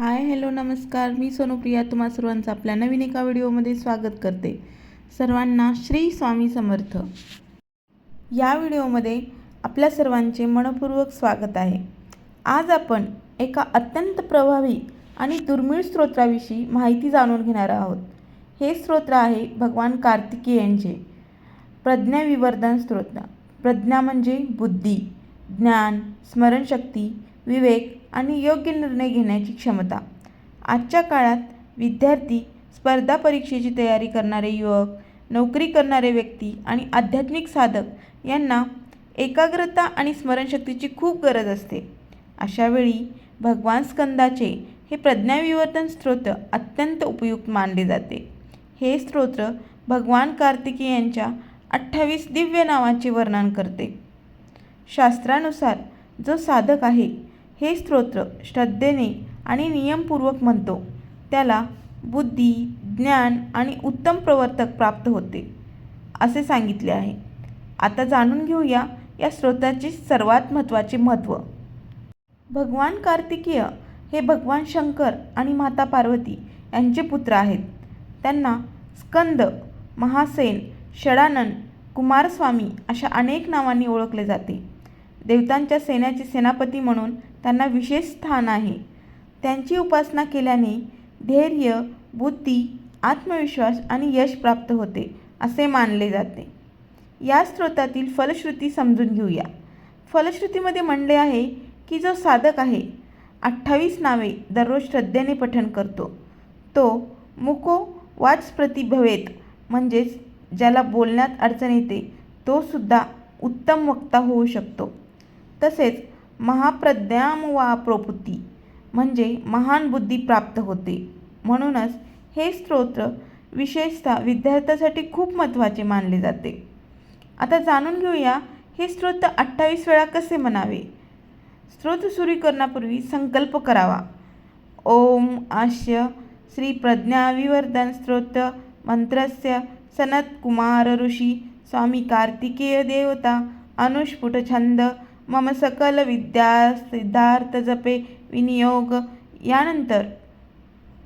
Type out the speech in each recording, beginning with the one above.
Hi hello नमस्कार, मी सोनुप्रिया तुम्हा सर्वांचं आपल्या नवीन एका व्हिडिओमध्ये स्वागत करते. सर्वांना श्री स्वामी समर्थ. या व्हिडिओमध्ये आपल्या सर्वांचे मनपूर्वक स्वागत आहे. आज आपण एका अत्यंत प्रभावी आणि दुर्मिळ स्तोत्राविषयी माहिती जाणून घेणार आहोत. हे स्तोत्र आहे भगवान कार्तिकेयांचे प्रज्ञाविवर्धन स्तोत्र. प्रज्ञा म्हणजे बुद्धी, ज्ञान, स्मरणशक्ती, विवेक आणि योग्य निर्णय घेण्याची क्षमता. आजच्या काळात विद्यार्थी, स्पर्धा परीक्षेची तयारी करणारे युवक, नोकरी करणारे व्यक्ती आणि आध्यात्मिक साधक यांना एकाग्रता आणि स्मरणशक्तीची खूप गरज असते. अशावेळी भगवान स्कंदाचे हे प्रज्ञाविवर्धन स्तोत्र अत्यंत उपयुक्त मानले जाते. हे स्तोत्र भगवान कार्तिकेयांच्या 28 दिव्य नावांचे वर्णन करते. शास्त्रानुसार जो साधक आहे हे स्तोत्र श्रद्धेने आणि नियमपूर्वक म्हणतो त्याला बुद्धी, ज्ञान आणि उत्तम प्रवर्तक प्राप्त होते असे सांगितले आहे. आता जाणून घेऊया या स्तोत्राचे सर्वात महत्त्वाचे महत्त्व. भगवान कार्तिकेय हे भगवान शंकर आणि माता पार्वती यांचे पुत्र आहेत. त्यांना स्कंद, महासेन, षडानन, कुमारस्वामी अशा अनेक नावांनी ओळखले जाते. देवतांच्या सैन्याचे सेनापती म्हणून त्यांना विशेष स्थान आहे. त्यांची उपासना केल्याने धैर्य, बुद्धी, आत्मविश्वास आणि यश प्राप्त होते असे मानले जाते. या स्तोत्रातील फलश्रुती समजून घेऊया. फलश्रुतीमध्ये म्हणले आहे की जो साधक आहे 28 नावे दररोज श्रद्धेने पठण करतो तो मुको वाचस्पती भवेत, म्हणजेच ज्याला बोलण्यात अडचण येते तो सुद्धा उत्तम वक्ता होऊ शकतो. तसेच महाप्रज्ञामवाप्नोति, म्हणजे महान बुद्धी प्राप्त होते. म्हणूनच हे स्तोत्र विशेषतः विद्यार्थ्यांसाठी खूप महत्त्वाचे मानले जाते. आता जाणून घेऊया हे स्तोत्र 28 वेळा कसे म्हणावे. स्तोत्र सुरू करण्यापूर्वी संकल्प करावा. ओम अस्य श्री प्रज्ञाविवर्धन स्तोत्र मंत्रस्य सनत कुमार ऋषी स्वामी कार्तिकेय देवता अनुस्फुट छंद मम सकल विद्या सिद्धार्थ जपे विनियोग. यानंतर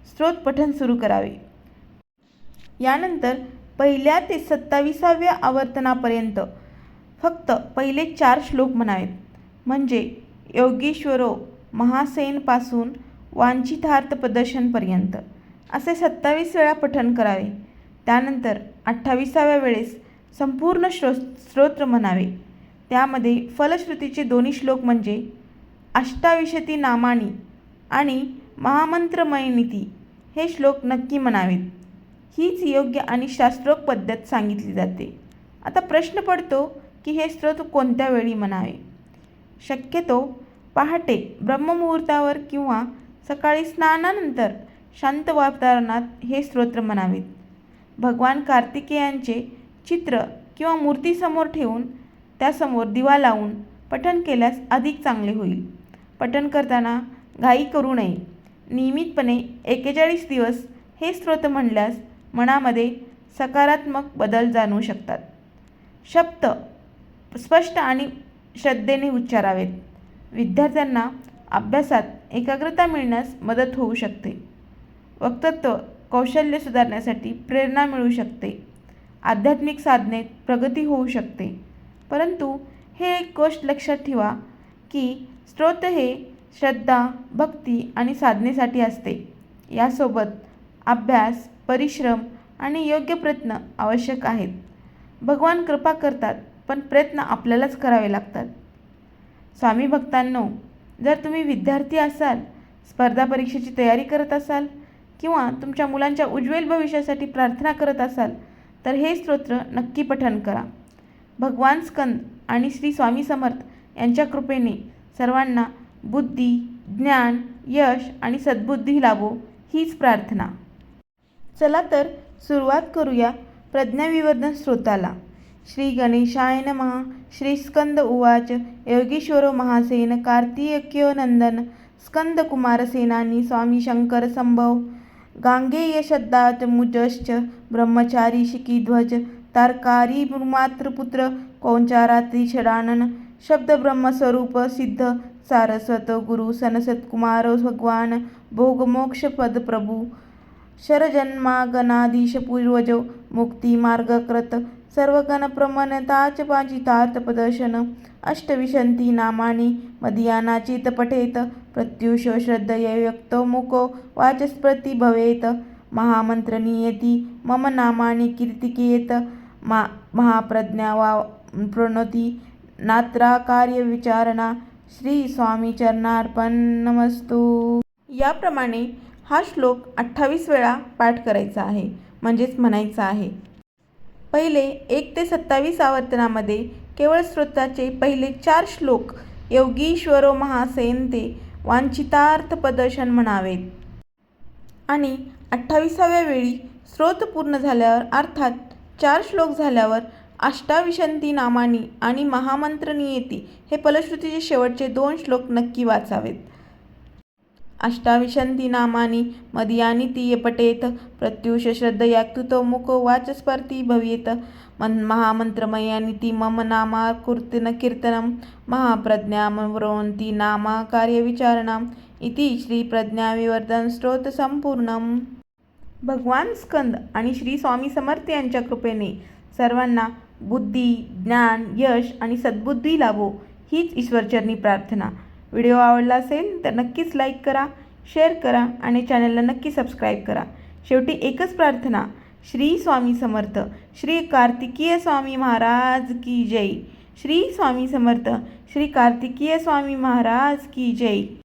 स्तोत्र पठण सुरू करावे. यानंतर पहिल्या ते 27व्या आवर्तनापर्यंत फक्त पहिले 4 श्लोक म्हणावेत. म्हणजे योगीश्वरो महासेनपासून वांछितार्थ प्रदर्शनपर्यंत असे 27 वेळा पठण करावे. त्यानंतर 28व्या वेळेस संपूर्ण स्तोत्र म्हणावे. त्यामध्ये फलश्रुतीचे 2 श्लोक म्हणजे अष्टाविशती नामानी आणि महामंत्रमयनिती हे श्लोक नक्की म्हणावेत. हीच योग्य आणि शास्त्रोक्त पद्धत सांगितली जाते. आता प्रश्न पडतो की हे स्तोत्र कोणत्या वेळी म्हणावे. शक्यतो पहाटे ब्रह्ममुहूर्तावर किंवा सकाळी स्नानानंतर शांत वातावरणात हे स्तोत्र म्हणावेत. भगवान कार्तिकेयांचे चित्र किंवा मूर्तीसमोर ठेवून त्यासमोर दिवा लावून पठण केल्यास अधिक चांगले होईल. पठण करताना घाई करू नये. नियमितपणे 41 दिवस हे स्तोत्र म्हणल्यास मनामध्ये सकारात्मक बदल जाणवू शकतात. शब्द स्पष्ट आणि श्रद्धेने उच्चारावेत. विद्यार्थ्यांना अभ्यासात एकाग्रता मिळण्यास मदत होऊ शकते. वक्तृत्व कौशल्य सुधारण्यासाठी प्रेरणा मिळू शकते. आध्यात्मिक साधनेत प्रगती होऊ शकते. परंतु हे एक गोष्ट लक्षात ठेवा की स्तोत्र हे श्रद्धा, भक्ती आणि साधनेसाठी असते. यासोबत अभ्यास, परिश्रम आणि योग्य प्रयत्न आवश्यक आहेत. भगवान कृपा करतात पण प्रयत्न आपल्यालाच करावे लागतात. स्वामी भक्तांनो, जर तुम्ही विद्यार्थी असाल, स्पर्धा परीक्षेची तयारी करत असाल किंवा तुमच्या मुलांच्या उज्ज्वल भविष्यासाठी प्रार्थना करत असाल तर हे स्तोत्र नक्की पठण करा. भगवान स्कंद आणि श्री स्वामी समर्थ यांच्या कृपेने सर्वांना बुद्धी, ज्ञान, यश आणि सद्बुद्धी लाभो हीच प्रार्थना. चला तर सुरुवात करूया प्रज्ञाविवर्धन स्तोत्राला. श्री गणेशाय नमः. श्री स्कंद उवाच. योगीश्वरो महासेन कार्तिकेयो नंदन स्कंद कुमारसेनानी स्वामी शंकर संभव गांगेय शब्दाच मुजश्च ब्रह्मचारी शिखीध्वज तारकारी मातृपुत्र कौंचारात्री षडानन शब्द ब्रह्मस्वरूप सिद्ध सारस्वत गुरु सनसत कुमार भगवान भोग मोक्ष पद प्रभु शरजन्मागनाधीश पूर्वज मुक्ती मार्गकृत सर्वगण प्रमनताच पाजितार्थ प्रदर्शन अष्टविशंती नामानी मदीयानाचित पठेत प्रत्युष श्रद्धययुक्तो मुको वाचस्पति भवेत महामंत्र नियती मम नामानि कीर्तिकेत महाप्रज्ञा वा प्रणोती नात्रा कार्य विचारणा श्री स्वामी चरणार्पण नमस्तु। याप्रमाणे हा श्लोक 28 वेळा पाठ करायचा आहे, म्हणजेच म्हणायचा आहे। पहिले 1 ते 27 आवर्तनामध्ये केवळ स्तोत्राचे पहिले 4 श्लोक योगीश्वरो महासेन ते वांछितार्थ प्रदर्शन म्हणावेत आणि 28व्या वेळी स्तोत्र पूर्ण झाल्यावर अर्थात 4 श्लोक झाल्यावर अष्टाविशंती नामानी आणि महामंत्र नियती हे फलश्रुतीचे शेवटचे 2 श्लोक नक्की वाचावेत। अष्टाविशंती नामानी मदीयानि तीय पठेत प्रत्युष श्रद्धयाक्तुतो मुको वाचस्पति भवेत महामंत्रमयानि ती मम नामा कीर्तनं महाप्रज्ञा व्रवन्ति नामा कार्यविचारणम् इति श्री प्रज्ञाविवर्धन स्तोत्र संपूर्णम। भगवान स्कंद आणि श्री स्वामी समर्थ यांच्या कृपेने सर्वांना बुद्धी, ज्ञान, यश आणि सद्बुद्धी लाभो हीच ईश्वरचरणी प्रार्थना। व्हिडिओ आवडला असेल तर नक्कीच लाईक करा, शेअर करा आणि चॅनलला नक्की सबस्क्राईब करा। शेवटी एकच प्रार्थना, श्री स्वामी समर्थ, श्री कार्तिकीय स्वामी महाराज की जय। श्री स्वामी समर्थ, श्री कार्तिकीय स्वामी महाराज की जय।